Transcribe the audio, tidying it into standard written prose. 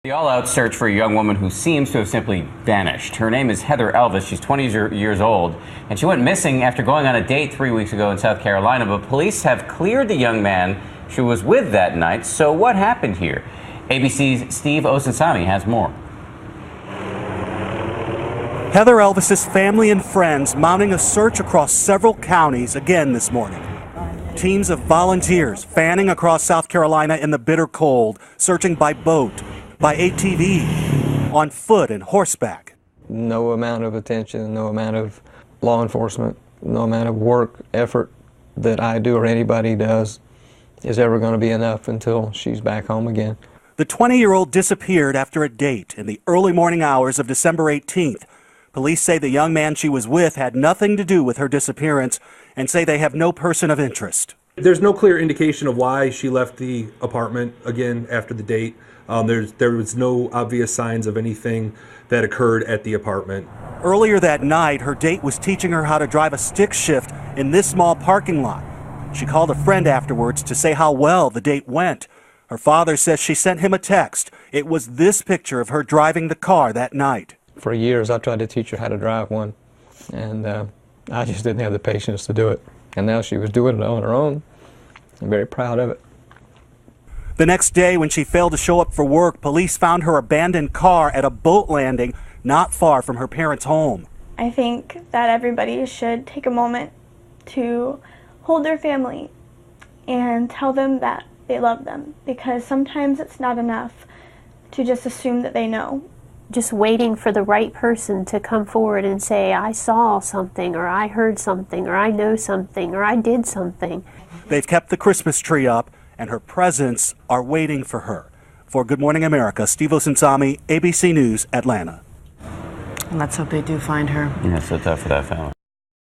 The all-out search for a young woman who seems to have simply vanished. Her name is Heather Elvis. She's 20 years old, and she went missing after going on a date 3 weeks ago in South Carolina. But police have cleared the young man she was with that night. So what happened here? ABC's Steve Osunsami has more. Heather Elvis's family and friends mounting a search across several counties again this morning. Teams of volunteers fanning across South Carolina in the bitter cold, searching by boat, by ATV, on foot and horseback. No amount of attention, no amount of law enforcement, no amount of work, effort that I do or anybody does is ever going to be enough until she's back home again. The 20-year-old disappeared after a date in the early morning hours of December 18th. Police say the young man she was with had nothing to do with her disappearance and say they have no person of interest. There's no clear indication of why she left the apartment again after the date. There was no obvious signs of anything that occurred at the apartment. Earlier that night, her date was teaching her how to drive a stick shift in this small parking lot. She called a friend afterwards to say how well the date went. Her father says she sent him a text. It was this picture of her driving the car that night. For years, I tried to teach her how to drive one, and I just didn't have the patience to do it. And now she was doing it on her own. I'm very proud of it. The next day, when she failed to show up for work, police found her abandoned car at a boat landing not far from her parents' home. I think that everybody should take a moment to hold their family and tell them that they love them, because sometimes it's not enough to just assume that they know. Just waiting for the right person to come forward and say, I saw something, or I heard something, or I know something, or I did something. They've kept the Christmas tree up, and her presents are waiting for her. For Good Morning America, Steve Osunsami, ABC News, Atlanta. Let's hope they do find her. Yeah, it's so tough for that family.